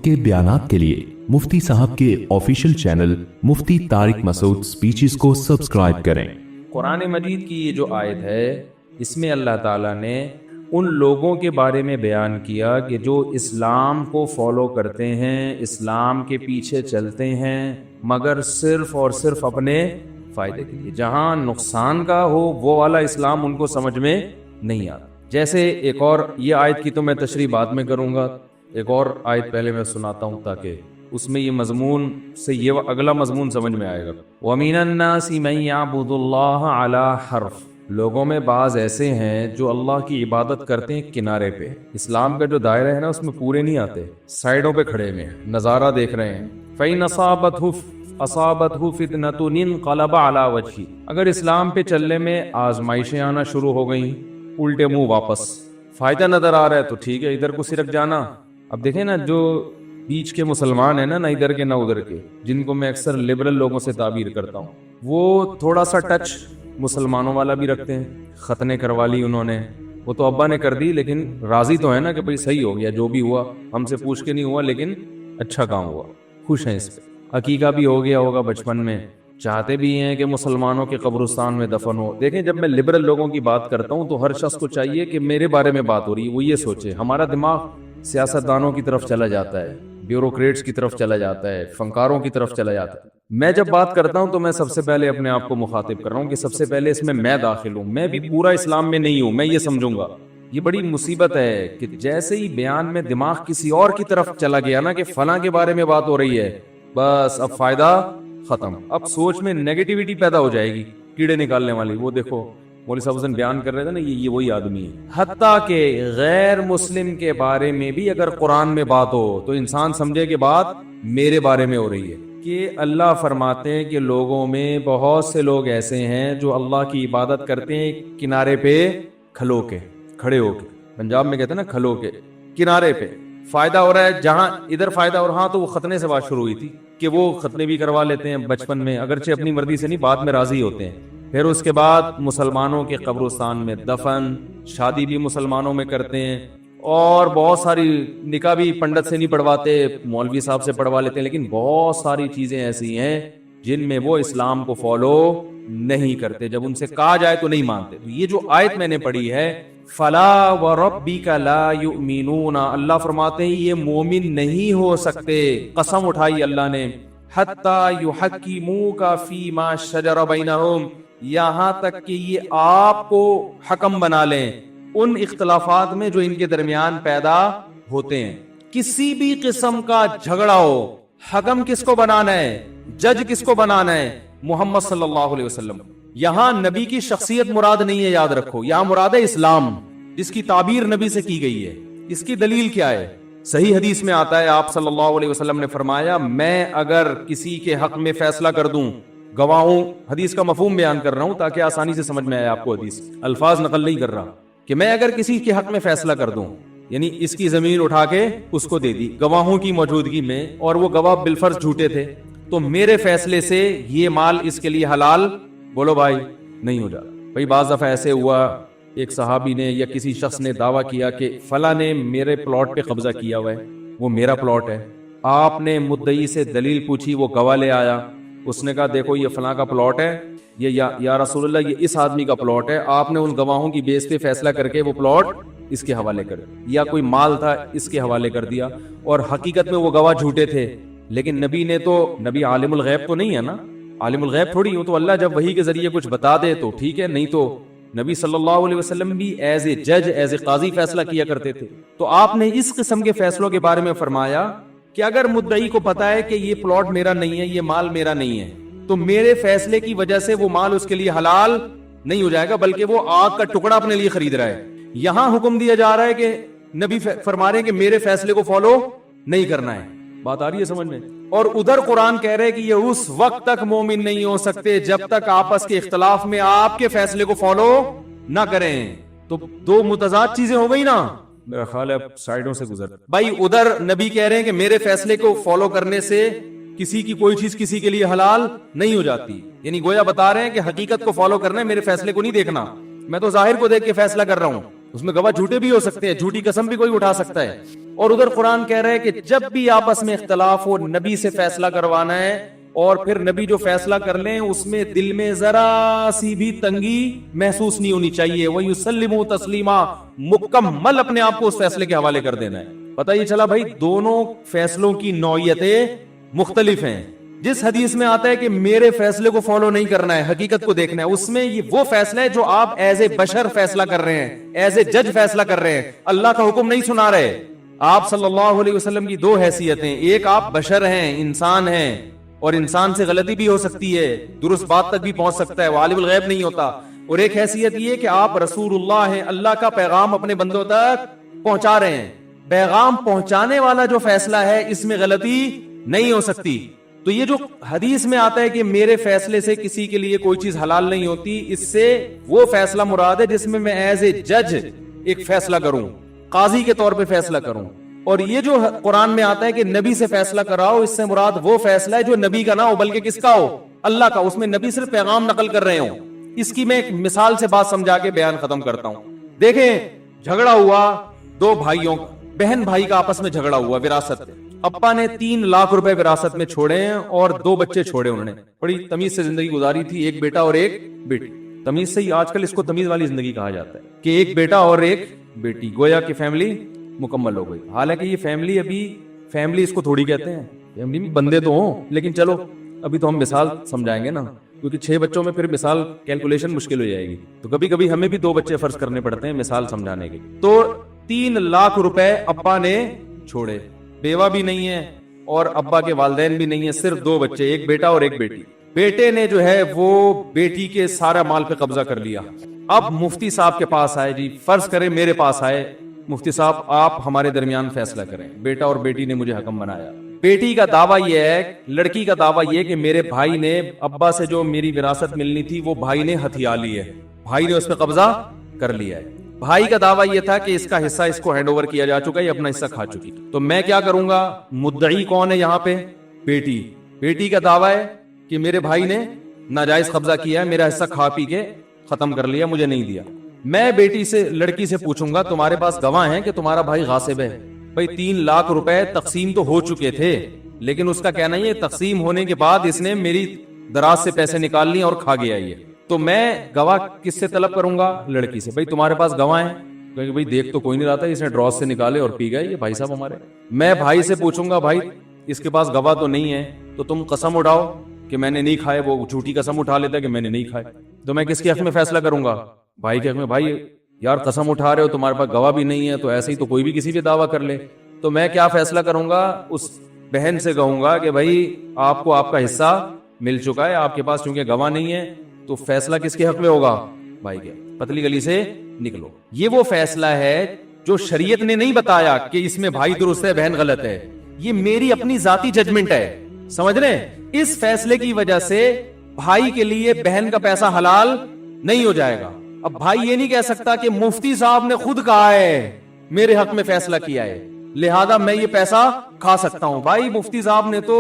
کے بیانات کے لیے مفتی صاحب کے آفیشیل چینل مفتی طارق مسعود سپیچز کو سبسکرائب کریں۔ قرآن مجید کی یہ جو آیت ہے اس میں اللہ تعالیٰ نے ان لوگوں کے بارے میں بیان کیا کہ جو اسلام کو فالو کرتے ہیں، اسلام کے پیچھے چلتے ہیں، مگر صرف اور صرف اپنے فائدے کے لیے، جہاں نقصان کا ہو وہ والا اسلام ان کو سمجھ میں نہیں آتا۔ جیسے ایک اور یہ آیت کی تو میں تشریح بعد میں کروں گا، ایک اور آیت پہلے میں سناتا ہوں تاکہ اس میں یہ مضمون سے یہ اگلا مضمون سمجھ میں آئے گا۔ وَمِنَ النَّاسِ مَن يَعْبُدُ اللَّهَ عَلَى حَرْفٍ، لوگوں میں بعض ایسے ہیں جو اللہ کی عبادت کرتے ہیں کنارے پہ، اسلام کا جو دائرہ ہے نا اس میں پورے نہیں آتے، سائیڈوں پہ کھڑے ہوئے ہیں، نظارہ دیکھ رہے ہیں۔ فَإِنْ أَصَابَتْهُ فِتْنَةٌ انقلب عَلَى وَجْهِهِ، اگر اسلام پہ چلنے میں آزمائشیں آنا شروع ہو گئیں، الٹے منہ واپس، فائدہ نظر آ رہا ہے تو ٹھیک ہے، ادھر کو سرک جانا۔ اب دیکھیں نا جو بیچ کے مسلمان ہیں نا ادھر کے نہ ادھر کے، جن کو میں اکثر لبرل لوگوں سے تعبیر کرتا ہوں، وہ تھوڑا سا ٹچ مسلمانوں والا بھی رکھتے ہیں، ختنے کروا لی انہوں نے، وہ تو ابا نے کر دی لیکن راضی تو ہے نا کہ بھئی صحیح ہو گیا، جو بھی ہوا ہم سے پوچھ کے نہیں ہوا لیکن اچھا کام ہوا، خوش ہیں اس پہ۔ عقیقہ بھی ہو گیا ہوگا بچپن میں، چاہتے بھی ہیں کہ مسلمانوں کے قبرستان میں دفن ہو۔ دیکھیں جب میں لبرل لوگوں کی بات کرتا ہوں تو ہر شخص کو چاہیے کہ میرے بارے میں بات ہو رہی ہے وہ یہ سوچے، ہمارا دماغ سیاستدانوں کی طرف چلا جاتا ہے، بیوروکریٹس کی طرف چلا جاتا ہے، فنکاروں کی طرف چلا جاتا ہے۔ میں جب بات کرتا ہوں تو میں سب سے پہلے اپنے آپ کو مخاطب کر رہا ہوں کہ سب سے پہلے اس میں داخل ہوں، میں بھی پورا اسلام میں نہیں ہوں، میں یہ سمجھوں گا۔ یہ بڑی مصیبت ہے کہ جیسے ہی بیان میں دماغ کسی اور کی طرف چلا گیا نا کہ فلاں کے بارے میں بات ہو رہی ہے، بس اب فائدہ ختم، اب سوچ میں نیگیٹیوٹی پیدا ہو جائے گی، کیڑے نکالنے والی۔ وہ دیکھو مولوی صاحب حسن بیان کر رہے تھے نا، یہ وہی آدمی ہے۔ حتیٰ کہ غیر مسلم کے بارے میں بھی اگر قرآن میں بات ہو تو انسان سمجھے کہ بات میرے بارے میں ہو رہی ہے، کہ اللہ فرماتے ہیں کہ لوگوں میں بہت سے لوگ ایسے ہیں جو اللہ کی عبادت کرتے ہیں کنارے پہ کھلو کے، کھڑے ہو کے، پنجاب میں کہتے ہیں نا کھلو کے، کنارے پہ فائدہ ہو رہا ہے، جہاں ادھر فائدہ ہو رہا، تو وہ ختنے سے بات شروع ہوئی تھی کہ وہ ختنے بھی کروا لیتے ہیں بچپن میں، اگرچہ اپنی مرضی سے نہیں، بعد میں راضی ہوتے ہیں۔ پھر اس کے بعد مسلمانوں کے قبرستان میں دفن، شادی بھی مسلمانوں میں کرتے ہیں، اور بہت ساری نکاح بھی پنڈت سے نہیں پڑھواتے، مولوی صاحب سے پڑھوا لیتے ہیں، لیکن بہت ساری چیزیں ایسی ہیں جن میں وہ اسلام کو فالو نہیں کرتے، جب ان سے کہا جائے تو نہیں مانتے۔ تو یہ جو آیت میں نے پڑھی ہے فلا وربک لا یؤمنون، اللہ فرماتے ہیں یہ مومن نہیں ہو سکتے، قسم اٹھائی اللہ نے، حتی یحکموک فیما شجر بینہم، یہاں تک کہ یہ آپ کو حکم بنا لیں ان اختلافات میں جو ان کے درمیان پیدا ہوتے ہیں۔ کسی بھی قسم کا جھگڑا ہو، حکم کس کو بنانا ہے، جج کس کو بنانا ہے؟ محمد صلی اللہ علیہ وسلم۔ یہاں نبی کی شخصیت مراد نہیں ہے، یاد رکھو، یہاں مراد ہے اسلام، جس کی تعبیر نبی سے کی گئی ہے۔ اس کی دلیل کیا ہے؟ صحیح حدیث میں آتا ہے، آپ صلی اللہ علیہ وسلم نے فرمایا، میں اگر کسی کے حق میں فیصلہ کر دوں، گواہوں، حدیث کا مفہوم بیان کر رہا ہوں تاکہ آسانی سے سمجھ میں آئے آپ کو، حدیث الفاظ نقل نہیں کر رہا، کہ میں اگر کسی کے حق میں فیصلہ کر دوں، یعنی اس کی زمین اٹھا کے اس کو دے دی گواہوں کی موجودگی میں، اور وہ گواہ بالفرض جھوٹے تھے، تو میرے فیصلے سے یہ مال اس کے لیے حلال، بولو بھائی، نہیں ہو جاتا۔ بھائی بعض دفعہ ایسے ہوا، ایک صحابی نے یا کسی شخص نے دعویٰ کیا کہ فلاں نے میرے پلاٹ پہ قبضہ کیا ہوا ہے، وہ میرا پلاٹ ہے، آپ نے مدعی سے دلیل پوچھی، وہ گواہ لے آیا، اس نے کہا دیکھو یہ فلاں کا پلاٹ ہے، یہ یا رسول اللہ یہ اس آدمی کا پلاٹ ہے، آپ نے ان گواہوں کی بیس پہ فیصلہ کر کے وہ پلاٹ اس کے حوالے کر دیا، یا کوئی مال تھا اس کے حوالے کر دیا، اور حقیقت میں وہ گواہ جھوٹے تھے، لیکن نبی عالم الغیب تو نہیں ہے نا، عالم الغیب تھوڑی ہوں، تو اللہ جب وحی کے ذریعے کچھ بتا دے تو ٹھیک ہے، نہیں تو نبی صلی اللہ علیہ وسلم بھی ایز اے جج، ایز اے قاضی فیصلہ کیا کرتے تھے۔ تو آپ نے اس قسم کے فیصلوں کے بارے میں فرمایا کہ اگر مدعی کو پتا ہے کہ یہ پلاٹ میرا نہیں ہے، یہ مال میرا نہیں ہے، تو میرے فیصلے کی وجہ سے وہ مال اس کے لیے حلال نہیں ہو جائے گا، بلکہ وہ آگ کا ٹکڑا اپنے لیے خرید رہا ہے۔ یہاں حکم دیا جا رہا ہے کہ نبی فرما رہے ہیں کہ میرے فیصلے کو فالو نہیں کرنا ہے، بات آ رہی ہے سمجھ میں؟ اور ادھر قرآن کہہ رہے کہ یہ اس وقت تک مومن نہیں ہو سکتے جب تک آپس کے اختلاف میں آپ کے فیصلے کو فالو نہ کریں۔ تو دو متضاد چیزیں ہو گئی نا، میرا خیال ہے سائیڈوں سے گزر بھائی، ادھر نبی کہہ رہے ہیں کہ میرے فیصلے کو فالو کرنے سے کسی کی کوئی چیز کسی کے لیے حلال نہیں ہو جاتی، یعنی گویا بتا رہے ہیں کہ حقیقت کو فالو کرنا ہے، میرے فیصلے کو نہیں دیکھنا، میں تو ظاہر کو دیکھ کے فیصلہ کر رہا ہوں، اس میں گواہ جھوٹے بھی ہو سکتے ہیں, جھوٹی قسم بھی کوئی اٹھا سکتا ہے. اور ادھر قرآن کہہ رہا ہے کہ جب بھی آپس میں اختلاف ہو نبی سے فیصلہ کروانا ہے, اور پھر نبی جو فیصلہ کر لیں اس میں دل میں ذرا سی بھی تنگی محسوس نہیں ہونی چاہیے. وَيُسَلِّمُوا تَسْلِيمًا, مکمل اپنے آپ کو اس فیصلے کے حوالے کر دینا ہے. پتہ یہ چلا بھائی دونوں فیصلوں کی نوعیتیں مختلف ہیں. جس حدیث میں آتا ہے کہ میرے فیصلے کو فالو نہیں کرنا ہے, حقیقت کو دیکھنا ہے, اس میں یہ وہ فیصلہ ہے جو آپ ایز اے بشر فیصلہ کر رہے ہیں, ایز اے جج فیصلہ کر رہے ہیں, اللہ کا حکم نہیں سنا رہے. آپ صلی اللہ علیہ وسلم کی دو حیثیتیں, ایک آپ بشر ہیں, انسان ہیں, اور انسان سے غلطی بھی ہو سکتی ہے, درست بات تک بھی پہنچ سکتا ہے, وہ عالم الغیب نہیں ہوتا. اور ایک حیثیت یہ کہ آپ رسول اللہ ہیں, اللہ کا پیغام اپنے بندوں تک پہنچا رہے ہیں. پیغام پہنچانے والا جو فیصلہ ہے اس میں غلطی نہیں ہو سکتی. تو یہ جو حدیث میں آتا ہے کہ میرے فیصلے سے کسی کے لیے کوئی چیز حلال نہیں ہوتی, اس سے وہ فیصلہ مراد ہے جس میں ایز اے جج ایک فیصلہ کروں, قاضی کے طور پہ فیصلہ کروں. اور یہ جو قرآن میں آتا ہے کہ نبی سے فیصلہ کراؤ, اس سے مراد وہ فیصلہ ہے جو نبی کا نہ ہو بلکہ کس کا ہو, اللہ کا. اس میں نبی صرف پیغام نقل کر رہے ہوں. اس کی میں ایک مثال سے بات سمجھا کے بیان ختم کرتا ہوں. دیکھیں, جھگڑا ہوا دو بھائیوں, بہن بھائی کا آپس میں جھگڑا ہوا وراثت. ابا نے 3 لاکھ روپے وراثت میں چھوڑے ہیں اور 2 بچے چھوڑے. انہوں نے بڑی تمیز سے زندگی گزاری تھی, ایک بیٹا اور ایک بیٹی. تمیز سے ہی آج کل اس کو تمیز والی زندگی کہا جاتا ہے کہ ایک بیٹا اور ایک بیٹی, گویا کہ فیملی مکمل ہو گئی. حالانکہ یہ فیملی ابھی فیملی اس کو تھوڑی کہتے ہیں, فیملی میں بندے تو ہوں, لیکن چلو ابھی تو ہم مثال سمجھائیں گے نا, کیونکہ 6 بچوں میں پھر مثال کیلکولیشن مشکل ہو جائے گی. تو کبھی کبھی ہمیں بھی 2 بچے فرض کرنے پڑتے ہیں مثال سمجھانے کے. تو 3 لاکھ روپے ابا نے چھوڑے, بیوہ بھی نہیں ہے اور ابا کے والدین بھی نہیں ہے, صرف 2 بچے, ایک بیٹا اور ایک بیٹی. بیٹے نے جو ہے وہ بیٹی کے سارا مال پہ قبضہ کر لیا. اب مفتی صاحب کے پاس آئے, جی فرض کریں میرے پاس آئے, مفتی صاحب آپ ہمارے درمیان فیصلہ کریں, بیٹا اور بیٹی نے مجھے حکم بنایا. بیٹی کا دعویٰ یہ ہے, لڑکی کا دعویٰ یہ کہ میرے بھائی نے ابا سے جو میری وراثت ملنی تھی وہ بھائی نے ہتھیا لی ہے, بھائی نے اس پہ قبضہ کر لیا ہے. بھائی کا دعویٰ یہ تھا کہ اس کا حصہ اس کو ہینڈ اوور کیا جا چکا ہے, یہ اپنا حصہ کھا چکی. تو میں کیا کروں گا, مدعی کون ہے یہاں پہ, بیٹی. بیٹی کا دعویٰ ہے کہ میرے بھائی نے ناجائز قبضہ کیا ہے, میرا حصہ کھا پی کے ختم کر لیا, مجھے نہیں دیا. میں بیٹی سے, لڑکی سے پوچھوں گا تمہارے پاس گواہ ہیں کہ تمہارا بھائی غاصب ہے؟ بھائی 3 لاکھ روپے تقسیم تو ہو چکے تھے, لیکن اس کا کہنا یہ تقسیم ہونے کے بعد اس نے میری دراز سے پیسے نکال لیے اور کھا گیا یہ. تو میں گواہ کس سے طلب کروں گا, لڑکی سے. بھائی تمہارے پاس گواہ ہیں؟ کہیں بھائی دیکھ تو کوئی نہیں رہا تھا, اس نے ڈراز سے نکالے اور پی گئے یہ بھائی صاحب ہمارے. میں بھائی سے پوچھوں گا بھائی اس کے پاس گواہ تو نہیں ہے, تو تم قسم اٹھاؤ کہ میں نے نہیں کھائے. وہ جھوٹی قسم اٹھا لیتا ہے کہ میں نے نہیں کھائے. تو میں کس کے حق میں فیصلہ کروں گا, بھائی کے حق میں. بھائی یار قسم اٹھا رہے ہو, تمہارے پاس گواہ بھی نہیں ہے, تو ایسے ہی تو کوئی بھی کسی پہ دعویٰ کر لے. تو میں کیا فیصلہ کروں گا, اس بہن سے کہوں گا کہ بھائی آپ کو آپ کا حصہ مل چکا ہے, آپ کے پاس چونکہ گواہ نہیں ہے تو فیصلہ کس کے حق میں ہوگا, بھائی کے. پتلی گلی سے نکلو. یہ وہ فیصلہ ہے جو شریعت نے نہیں بتایا کہ اس میں بھائی درست ہے بہن غلط ہے, یہ میری اپنی ذاتی ججمنٹ ہے. سمجھ رہے ہیں, اس فیصلے کی وجہ سے بھائی کے لیے بہن کا پیسہ حلال نہیں ہو جائے گا. اب بھائی یہ نہیں کہہ سکتا کہ مفتی صاحب نے خود کہا ہے, میرے حق میں فیصلہ کیا ہے, لہذا میں یہ پیسہ کھا سکتا ہوں. بھائی مفتی صاحب نے تو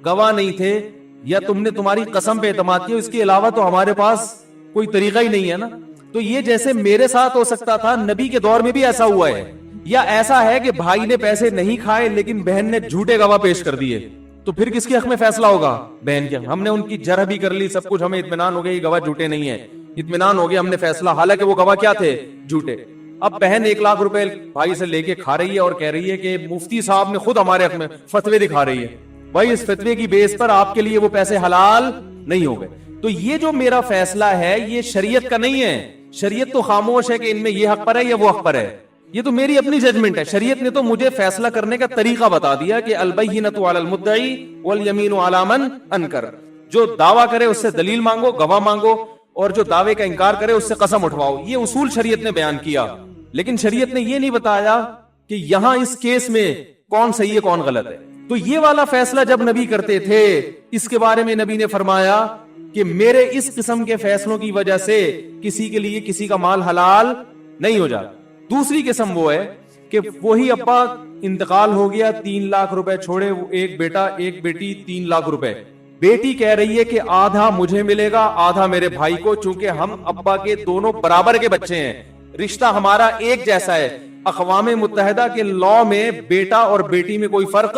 گواہ نہیں تھے, یا تم نے تمہاری قسم پہ اعتماد کیا, اس کے علاوہ تو ہمارے پاس کوئی طریقہ ہی نہیں ہے نا. تو یہ جیسے میرے ساتھ ہو سکتا تھا, نبی کے دور میں بھی ایسا ہوا ہے. یا ایسا ہے کہ بھائی نے پیسے نہیں کھائے لیکن بہن نے جھوٹے گواہ پیش کر دیے, تو پھر کس کے حق میں فیصلہ ہوگا, بہن کے. ہم نے ان کی جرح بھی کر لی, سب کچھ, ہمیں اطمینان ہو گیا یہ گواہ جھوٹے نہیں ہیں, اطمینان ہو گیا, ہم نے فیصلہ, حالانکہ وہ گواہ کیا تھے, جھوٹے. اب بہن 1 لاکھ روپے بھائی سے لے کے کھا رہی ہے اور کہہ رہی ہے کہ مفتی صاحب نے خود ہمارے حق میں فتوے دکھا رہی ہے. بھائی اس فتوے کی بیس پر آپ کے لیے وہ پیسے حلال نہیں ہو گئے. تو یہ جو میرا فیصلہ ہے یہ شریعت کا نہیں ہے. شریعت تو خاموش ہے کہ ان میں یہ حق پر ہے یا وہ حق پر ہے, یہ تو میری اپنی ججمنٹ ہے. شریعت نے تو مجھے فیصلہ کرنے کا طریقہ بتا دیا کہ البینۃ علی المدعی والیمین علی من انکر. جو دعویٰ کرے اس سے دلیل مانگو, گواہ مانگو, اور جو دعوے کا انکار کرے اس سے قسم اٹھواؤ. یہ اصول شریعت نے بیان کیا, لیکن شریعت نے یہ نہیں بتایا کہ یہاں اس کیس میں کون صحیح ہے کون غلط ہے. تو یہ والا فیصلہ جب نبی کرتے تھے, اس کے بارے میں نبی نے فرمایا کہ میرے اس قسم کے فیصلوں کی وجہ سے کسی کے لیے کسی کا مال حلال نہیں ہو جاتا. دوسری قسم وہ ہے کہ وہی ابا انتقال ہو گیا, 3 لاکھ روپے چھوڑے, ایک بیٹا ایک بیٹی, 3 لاکھ روپے. بیٹی کہہ رہی ہے کہ آدھا مجھے ملے گا آدھا میرے بھائی کو, چونکہ ہم ابا کے دونوں برابر کے بچے ہیں. رشتہ ہمارا ایک جیسا ہے. اقوام متحدہ کے لا میں بیٹا اور بیٹی میں کوئی فرق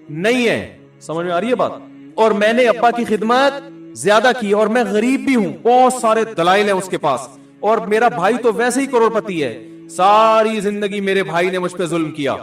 نہیں ہے. سمجھ میں آ رہی ہے بات؟ اور میں نے ابا کی خدمت زیادہ کی اور میں غریب بھی ہوں, بہت سارے دلائل ہیں اس کے پاس, اور میرا بھائی تو ویسے ہی کروڑ پتی ہے, ساری زندگی میرے بھائی نے مجھ پہ ظلم کیا.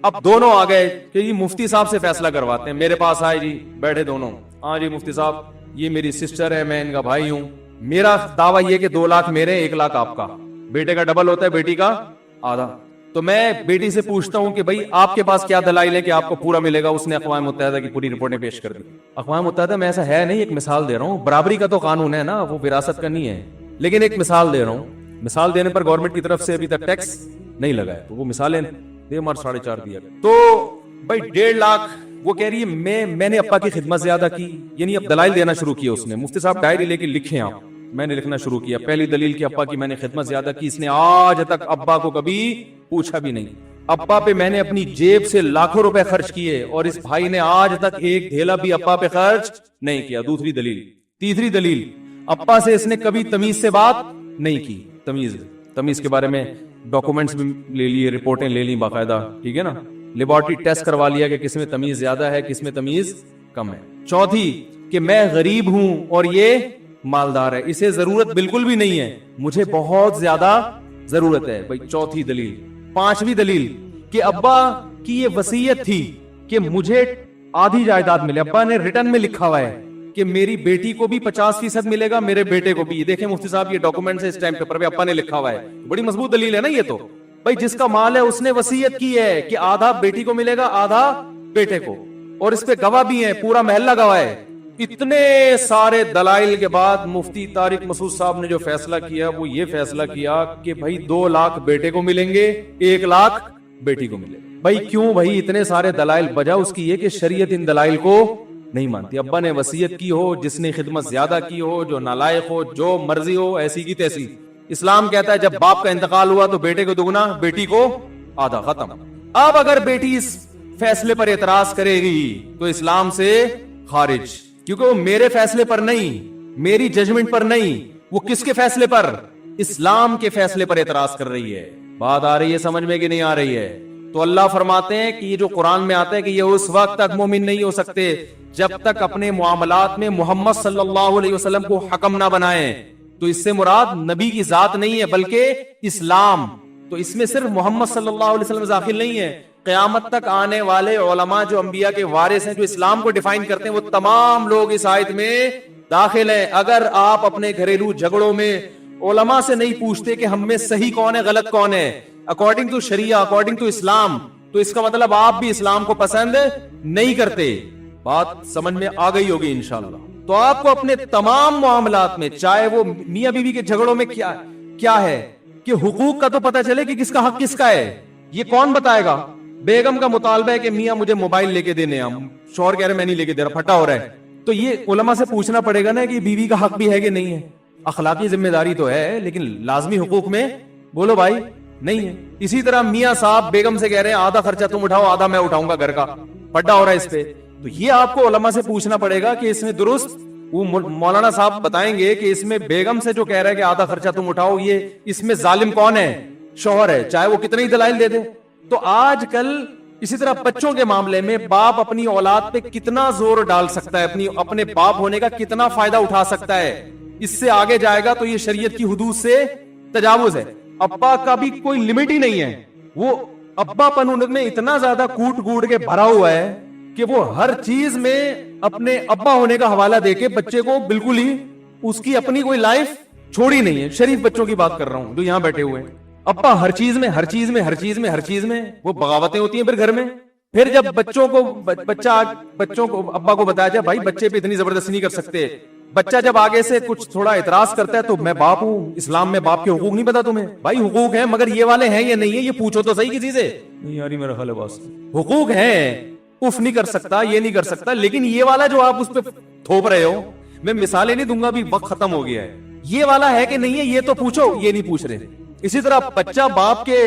اب دونوں آ گئے کہ جی مفتی صاحب سے فیصلہ کرواتے ہیں. میرے پاس آئے, جی بیٹھے دونوں, ہاں جی مفتی صاحب یہ میری سسٹر ہے, میں ان کا بھائی ہوں, میرا دعویٰ یہ کہ 2 لاکھ میرے 1 لاکھ آپ کا, بیٹے کا ڈبل ہوتا ہے, بیٹی کا آدھا. تو میں بیٹی سے پوچھتا ہوں کہ بھائی آپ کے پاس کیا دلائل ہے کہ آپ کو پورا ملے گا؟ اس نے اقوام متحدہ کی پوری رپورٹیں پیش کر دی. اقوام متحدہ میں ایسا ہے نہیں, ایک مثال دے رہا ہوں, برابری کا تو قانون ہے نا, وہ وراثت کا نہیں ہے, لیکن ایک مثال دے رہا ہوں. مثال دینے پر گورنمنٹ کی طرف سے ابھی تک ٹیکس نہیں لگا ہے, تو وہ مثالیں دے مار 4.5 دیا. تو بھائی 1.5 لاکھ وہ کہہ رہی ہے میں نے ابا کی خدمت زیادہ کی, یعنی اب دلائل دینا شروع کیا اس نے. مفتی صاحب ڈائری لے کے لکھیں آپ. میں نے لکھنا شروع کیا. پہلی دلیل کہ ابا کی میں نے خدمت زیادہ کی, اس نے آج تک ابا کو کبھی پوچھا بھی نہیں. ابا پہ میں نے اپنی جیب سے لاکھوں روپے خرچ کیے اور اس بھائی نے آج تک ایک ڈھیلا بھی ابا پہ خرچ نہیں کیا. دوسری دلیل. تیسری دلیل, ابا سے اس نے کبھی تمیز سے بات نہیں کی. تمیز کے بارے میں ڈاکومنٹس بھی لے لیے, رپورٹیں لے لی باقاعدہ, ٹھیک ہے نا, لیبارٹری ٹیسٹ کروا لیا کہ کس میں تمیز زیادہ ہے کس میں تمیز کم ہے. چوتھی کہ میں غریب ہوں اور یہ مالدار ہے, اسے ضرورت بالکل بھی نہیں ہے, مجھے بہت زیادہ ضرورت ہے. بھائی چوتھی دلیل. پانچویں دلیل کہ ابا کی یہ وصیت تھی کہ مجھے آدھی جائیداد ملے. ابا نے ریٹرن میں لکھا ہوا ہے کہ میری بیٹی کو بھی 50% ملے گا, میرے بیٹے کو بھی. دیکھیں مفتی صاحب یہ ڈاکومنٹ ہے, اس ٹائم پیپر پہ ابا نے لکھا ہوا ہے. بڑی مضبوط دلیل ہے نا یہ. تو بھائی جس کا مال ہے اس نے وصیت کی ہے کہ آدھا بیٹی کو ملے گا آدھا بیٹے کو, اور اس پہ گواہ بھی ہیں, پورا محلہ گواہ ہے. اتنے سارے دلائل کے بعد مفتی طارق مسعود صاحب نے جو فیصلہ کیا وہ یہ فیصلہ کیا کہ بھائی 2 لاکھ بیٹے کو ملیں گے, 1 لاکھ بیٹی کو ملے. بھائی کیوں بھائی اتنے سارے دلائل؟ وجہ اس کی یہ کہ شریعت ان دلائل کو نہیں مانتی. ابا نے وصیت کی ہو, جس نے خدمت زیادہ کی ہو, جو نالائق ہو, جو مرضی ہو, ایسی کی تیسی. اسلام کہتا ہے جب باپ کا انتقال ہوا تو بیٹے کو دگنا, بیٹی کو آدھا, ختم. اب اگر بیٹی اس فیصلے پر اعتراض کرے گی تو اسلام سے خارج, کیونکہ وہ میرے فیصلے پر نہیں, میری ججمنٹ پر نہیں, وہ کس کے فیصلے پر؟ اسلام کے فیصلے پر اعتراض کر رہی ہے. بات آ رہی ہے سمجھ میں کہ نہیں آ رہی ہے؟ تو اللہ فرماتے ہیں کہ یہ جو قرآن میں آتا ہے کہ یہ اس وقت تک مومن نہیں ہو سکتے جب تک اپنے معاملات میں محمد صلی اللہ علیہ وسلم کو حکم نہ بنائیں. تو اس سے مراد نبی کی ذات نہیں ہے بلکہ اسلام. تو اس میں صرف محمد صلی اللہ علیہ وسلم داخل نہیں ہے, قیامت تک آنے والے علماء جو انبیاء کے وارث ہیں, جو اسلام کو ڈیفائن کرتے ہیں, وہ تمام لوگ اس آیت میں داخل ہیں. اگر آپ اپنے گھریلو جھگڑوں میں علماء سے نہیں پوچھتے کہ ہم میں صحیح کون ہے غلط کون ہے according to Shariah, according to اسلام, تو اس کا مطلب آپ بھی اسلام کو پسند نہیں کرتے. بات سمجھ میں آ گئی ہوگی انشاءاللہ. تو آپ کو اپنے تمام معاملات میں, چاہے وہ میاں بیوی کے جھگڑوں میں کیا ہے کہ حقوق کا تو پتہ چلے کہ کس کا حق کس کا ہے. یہ کون بتائے گا؟ بیگم کا مطالبہ ہے کہ میاں مجھے موبائل لے کے دینے, ہم شوہر کہہ رہے میں نہیں لے کے دے رہا, پھٹا ہو رہا ہے, تو یہ علماء سے پوچھنا پڑے گا نا کہ بیوی کا حق بھی ہے کہ نہیں ہے. اخلاقی ذمہ داری تو ہے لیکن لازمی حقوق میں بولو بھائی نہیں ہے. اسی طرح میاں صاحب بیگم سے کہہ رہے ہیں آدھا خرچہ تم اٹھاؤ آدھا میں اٹھاؤں گا گھر کا, پھٹا ہو رہا ہے اس پہ, تو یہ آپ کو علماء سے پوچھنا پڑے گا کہ اس میں درست. وہ مولانا صاحب بتائیں گے کہ اس میں بیگم سے جو کہہ رہا ہے کہ آدھا خرچہ تم اٹھاؤ, یہ اس میں ظالم کون ہے؟ شوہر ہے, چاہے وہ کتنے ہی دلائل دے دے. تو آج کل اسی طرح بچوں کے معاملے میں باپ اپنی اولاد پہ کتنا زور ڈال سکتا ہے, اپنے باپ ہونے کا کتنا فائدہ اٹھا سکتا ہے, اس سے آگے جائے گا تو یہ شریعت کی حدود سے تجاوز ہے. ابا کا بھی کوئی لمٹ ہی نہیں ہے, وہ ابا پن میں اتنا زیادہ کوٹ کے بھرا ہوا ہے کہ وہ ہر چیز میں اپنے ابا ہونے کا حوالہ دے کے بچے کو بالکل ہی اس کی اپنی کوئی لائف چھوڑی نہیں ہے. شریف بچوں کی بات کر رہا ہوں جو یہاں بیٹھے ہوئے ہیں. ابا ہر چیز میں وہ بغاوتیں ہوتی ہیں پھر گھر میں. پھر جب بچوں کو ابا کو بتایا جائے بھائی بچے پہ اتنی زبردستی نہیں کر سکتے, بچہ جب آگے سے کچھ تھوڑا اعتراض کرتا ہے تو میں باپ ہوں, اسلام میں باپ کے حقوق نہیں پتا تمہیں؟ بھائی حقوق ہیں مگر یہ والے ہیں یا نہیں ہے یہ پوچھو تو صحیح کسی سے. نہیں یاری میرا خیال ہے بس حقوق ہیں, اف نہیں کر سکتا, یہ نہیں کر سکتا, لیکن یہ والا جو آپ اس پہ تھوپ رہے ہو, میں مثالیں نہیں دوں گا, بھی وقت ختم ہو گیا ہے, یہ والا ہے کہ نہیں ہے یہ تو پوچھو, یہ نہیں پوچھ رہے. اسی طرح بچہ باپ کے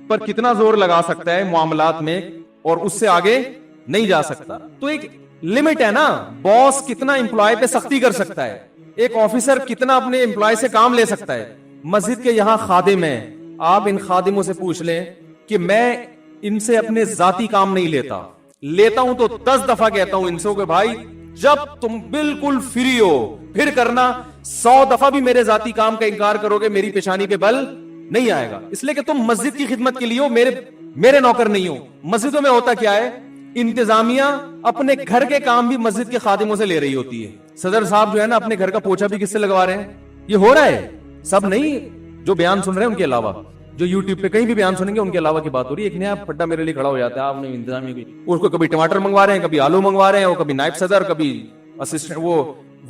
پر کتنا زور لگا سکتا ہے معاملات میں اور اس سے آگے نہیں جا سکتا. تو ایک لمٹ ہے نا, باس کتنا امپلائی پہ سختی کر سکتا ہے, ایک آفیسر کتنا اپنے امپلائی سے کام لے سکتا ہے. مسجد کے یہاں خادم ہیں, آپ ان خادموں سے پوچھ لیں کہ میں ان سے اپنے ذاتی کام نہیں لیتا ہوں تو 10 دفعہ کہتا ہوں ان سے کہ بھائی جب تم بالکل فری ہو پھر کرنا، 100 دفعہ بھی میرے ذاتی کام کا انکار کرو گے میری پیشانی پہ بل نہیں آئے گا، اس لیے کہ تم مسجد کی خدمت کے لیے ہو، میرے نوکر نہیں ہو۔ مسجدوں میں ہوتا کیا ہے، انتظامیہ اپنے گھر کے کام بھی مسجد کے خادموں سے لے رہی ہوتی ہے۔ صدر صاحب جو ہے نا اپنے گھر کا پوچھا بھی کس سے لگوا رہے ہیں، یہ ہو رہا ہے، سب نہیں جو بیان سن رہے ہیں ان کے علاوہ، جو یوٹیوب پہ کہیں بھی بیان سنیں گے ان کے علاوہ کی بات ہو رہی ہے۔ ایک نیا پٹا میرے لیے کھڑا ہو جاتا ہے، آپ نے انتظامیہ کی اس کو کبھی ٹماٹر منگوا رہے ہیں، کبھی آلو منگوا رہے ہیں، کبھی نائب صدر، کبھی اسسٹنٹ،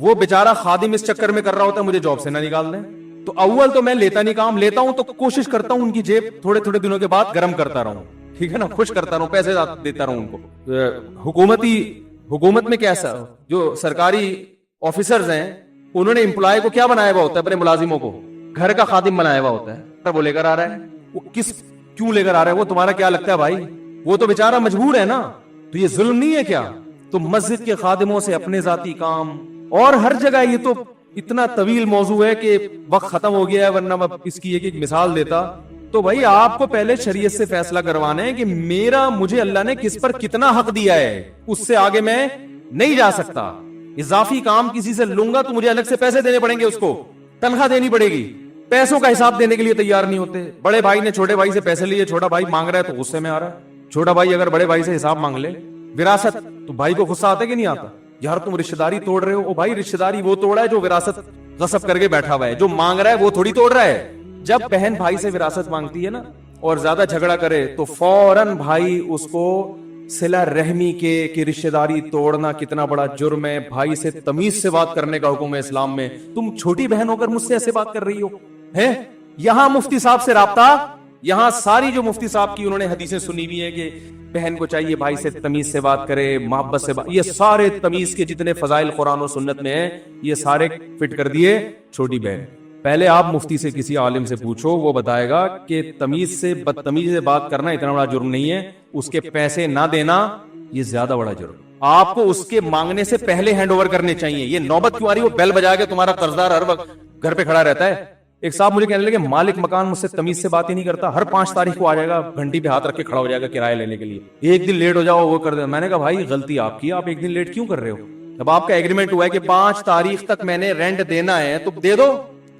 وہ بیچارہ خادم اس چکر میں کر رہا ہوتا ہے مجھے جاب سے نہ نکال دیں۔ تو اول تو میں لیتا نہیں کام، لیتا ہوں تو کوشش کرتا ہوں ان کی جیب تھوڑے تھوڑے دنوں کے بعد گرم کرتا رہوں، ٹھیک ہے نا، خوش کرتا رہوں، پیسے دیتا رہوں ان کو۔ حکومت میں کیسا جو سرکاری آفیسرز ہیں انہوں نے امپلائی کو کیا بنایا ہوا ہوتا ہے، اپنے ملازموں کو گھر کا خادم بنایا ہوا ہوتا ہے، وہ لے کر آ رہا ہے، وہ کیوں لے کر آ رہا ہے، وہ تمہارا کیا لگتا ہے بھائی، وہ تو بیچارہ مجبور ہے نا، تو یہ ظلم نہیں ہے کیا؟ تو مسجد کے خادموں سے اپنے ذاتی کام اور ہر جگہ، یہ تو اتنا طویل موضوع ہے کہ وقت ختم ہو گیا ہے، ورنہ میں اس کی ایک مثال دیتا۔ تو بھائی آپ کو پہلے شریعت سے فیصلہ کروانا ہے کہ مجھے اللہ نے کس پر کتنا حق دیا ہے، اس سے آگے میں نہیں جا سکتا۔ اضافی کام کسی سے لوں گا تو مجھے الگ سے پیسے دینے پڑیں گے، اس کو تنخواہ دینی پڑے گی، پیسوں کا حساب دینے کے لیے تیار نہیں ہوتے۔ بڑے بھائی نے چھوٹے بھائی سے پیسے لیے، چھوٹا بھائی مانگ رہا ہے تو غصے میں آ رہا ہے، چھوٹا بھائی اگر بڑے بھائی سے حساب مانگ لے، وراثت، تو بھائی کو غصہ آتا ہے کہ نہیں آتا، یار تم رشتہ داری توڑ رہے ہو۔ او بھائی رشتہ داری وہ توڑا ہے جو وراثت غصب کر کے بیٹھا ہوا ہے، جو مانگ رہا ہے وہ تھوڑی توڑ رہا ہے۔ جب بہن بھائی سے وراثت مانگتی ہے نا اور زیادہ جھگڑا کرے تو فوراً بھائی اس کو صلہ رحمی کے کہ رشتہ داری توڑنا کتنا بڑا جرم ہے، بھائی سے تمیز سے بات کرنے کا حکم ہے اسلام میں۔ تم چھوٹی بہن ہو کر مجھ سے ایسے بات کر رہی ہو ہے؟ یہاں مفتی صاحب سے رابطہ، یہاں ساری جو مفتی صاحب کی انہوں نے حدیثیں سنی ہوئی ہیں کہ بہن کو چاہیے بھائی سے تمیز سے بات کرے، محبت سے بات، یہ سارے تمیز کے جتنے فضائل قرآن و سنت میں ہیں یہ سارے فٹ کر دیے چھوٹی بہن۔ پہلے آپ مفتی سے کسی عالم سے پوچھو، وہ بتائے گا کہ تمیز سے بدتمیزی سے بات کرنا اتنا بڑا جرم نہیں ہے، اس کے پیسے نہ دینا یہ زیادہ بڑا جرم۔ آپ کو اس کے مانگنے سے پہلے ہینڈ اوور کرنے چاہیے۔ یہ نوبت کیوں آ رہی ہے، وہ بیل بجا کے تمہارا قرضدار ہر وقت گھر پہ کھڑا رہتا ہے۔ ایک صاحب مجھے کہنے لگے مالک مکان مجھ سے تمیز سے بات ہی نہیں کرتا، ہر 5 تاریخ کو آ جائے گا، گھنٹی پہ ہاتھ رکھ کے کھڑا ہو جائے گا کرایہ لینے کے لیے، ایک دن لیٹ ہو جاؤ وہ کر دے۔ میں نے کہا بھائی غلطی آپ کی، آپ ایک دن لیٹ کیوں کر رہے ہو؟ اب آپ کا ایگریمنٹ ہوا ہے کہ 5 تاریخ تک میں نے رینٹ دینا ہے تو دے دو،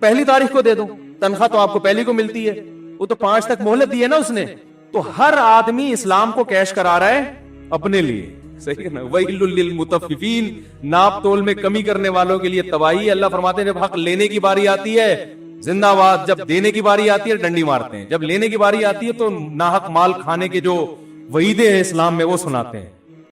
پہلی تاریخ کو دے دو، تنخواہ تو آپ کو پہلی کو ملتی ہے، وہ تو 5 تک مہلت دی ہے نا اس نے۔ تو ہر آدمی اسلام کو کیش کرا رہا ہے اپنے لیے، صحیح ہے نا؟ وَيْلٌ لِّلْمُطَفِّفِينَ، ناپ تول میں کمی کرنے والوں کے لیے تباہی۔ اللہ فرماتے ہیں جب حق لینے کی باری آتی ہے زندہ باد، جب دینے کی باری آتی ہے ڈنڈی مارتے ہیں، جب لینے کی باری آتی ہے تو ناحق مال کھانے کے جو وعیدیں ہیں اسلام میں وہ سناتے ہیں۔